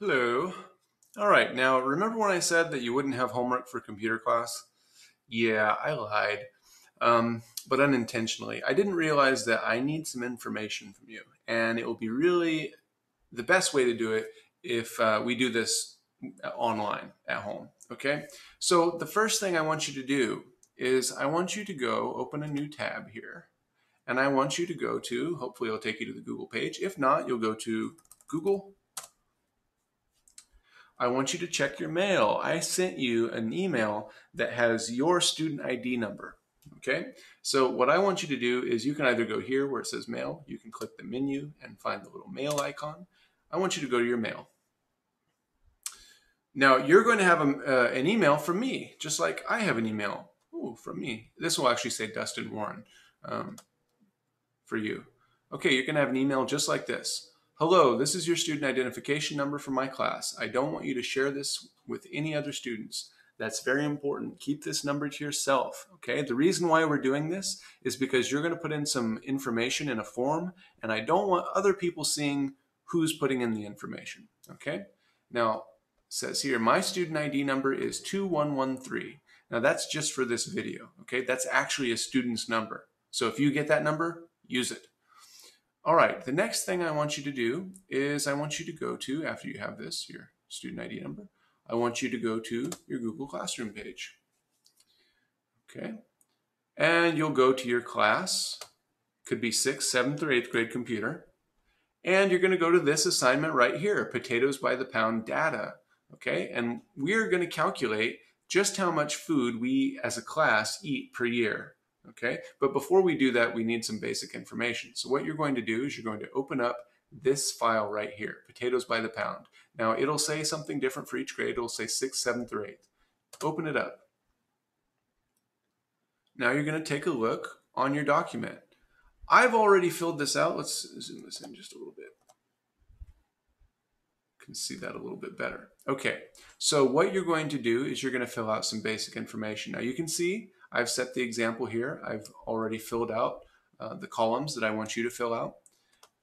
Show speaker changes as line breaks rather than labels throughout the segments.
Hello. All right, now remember when I said that you wouldn't have homework for computer class? Yeah, I lied, but unintentionally. I didn't realize that I need some information from you, and it will be really the best way to do it if we do this online at home. Okay? So the first thing I want you to do is I want you to go open a new tab here, and I want you to go to, hopefully it'll take you to the Google page. If not, you'll go to Google. I want you to check your mail. I sent you an email that has your student ID number. Okay, so what I want you to do is you can either go here where it says mail, you can click the menu and find the little mail icon. I want you to go to your mail. Now you're going to have an email from me, just like I have an email from me. This will actually say Dustin Warren um, for you. Okay, you're going to have an email just like this. Hello, this is your student identification number for my class. I don't want you to share this with any other students. That's very important. Keep this number to yourself, okay? The reason why we're doing this is because you're going to put in some information in a form, and I don't want other people seeing who's putting in the information, okay? Now, it says here, my student ID number is 2113. Now, that's just for this video, okay? That's actually a student's number. So if you get that number, use it. All right, the next thing I want you to do is I want you to go to, after you have this, your student ID number, I want you to go to your Google Classroom page. Okay, and you'll go to your class, could be 6th, 7th, or 8th grade computer, and you're going to go to this assignment right here, potatoes by the pound data. Okay, and we're going to calculate just how much food we as a class eat per year. Okay, but before we do that, we need some basic information. So what you're going to do is you're going to open up this file right here, potatoes by the pound. Now it'll say something different for each grade. It'll say 6th, 7th, or 8th. Open it up. Now you're going to take a look on your document. I've already filled this out. Let's zoom this in just a little bit. Can see that a little bit better. Okay, so what you're going to do is you're going to fill out some basic information. Now you can see I've set the example here. I've already filled out the columns that I want you to fill out.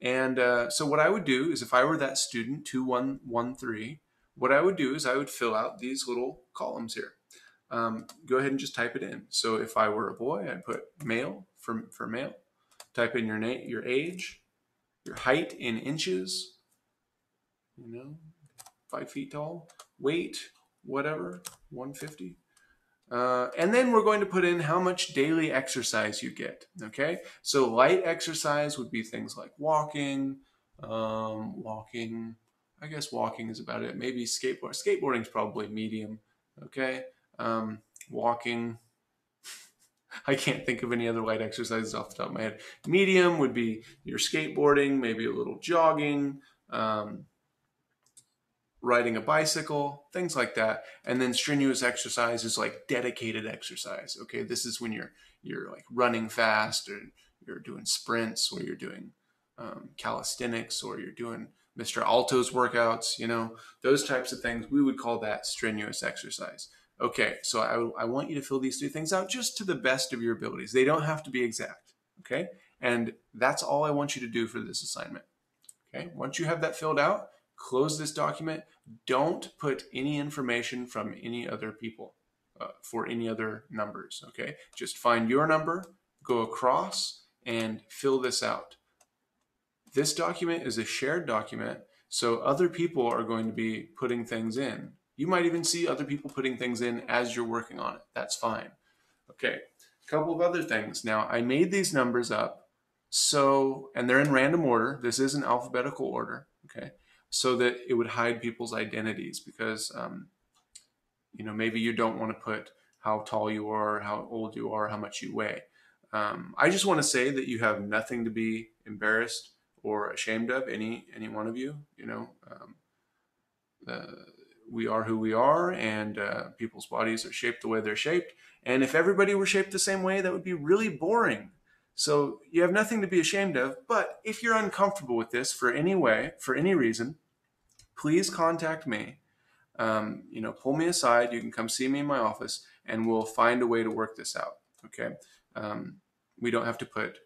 And so what I would do is if I were that student 2113, what I would do is I would fill out these little columns here. Go ahead and just type it in. So if I were a boy, I'd put male for male. Type in your name, your age, your height in inches, 5 feet tall, weight, whatever, 150. And then we're going to put in how much daily exercise you get. Okay, so light exercise would be things like walking. I guess walking is about it. Maybe Skateboarding is probably medium. Okay, walking. I can't think of any other light exercises off the top of my head. Medium would be your skateboarding, maybe a little jogging. Riding a bicycle, things like that. And then strenuous exercise is like dedicated exercise. Okay, this is when you're like running fast, or you're doing sprints, or you're doing calisthenics, or you're doing Mr. Alto's workouts. Those types of things. We would call that strenuous exercise. Okay, so I want you to fill these three things out just to the best of your abilities. They don't have to be exact. Okay, and that's all I want you to do for this assignment. Okay, once you have that filled out, close this document. Don't put any information from any other people for any other numbers, okay? Just find your number, go across, and fill this out. This document is a shared document, so other people are going to be putting things in. You might even see other people putting things in as you're working on it. That's fine. Okay, a couple of other things. Now, I made these numbers up, and they're in random order. This is in alphabetical order, okay? So that it would hide people's identities, because maybe you don't want to put how tall you are, how old you are, how much you weigh. I just want to say that you have nothing to be embarrassed or ashamed of, any one of you. We are who we are, and people's bodies are shaped the way they're shaped. And if everybody were shaped the same way, that would be really boring. So you have nothing to be ashamed of. But if you're uncomfortable with this for any reason, please contact me. Pull me aside. You can come see me in my office, and we'll find a way to work this out. Okay. We don't have to put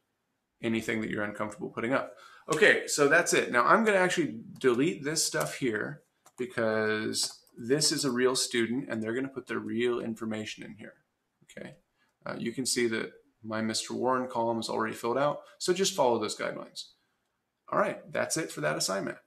anything that you're uncomfortable putting up. Okay, so that's it. Now I'm going to actually delete this stuff here, because this is a real student and they're going to put their real information in here. Okay. You can see that my Mr. Warren column is already filled out. So just follow those guidelines. All right. That's it for that assignment.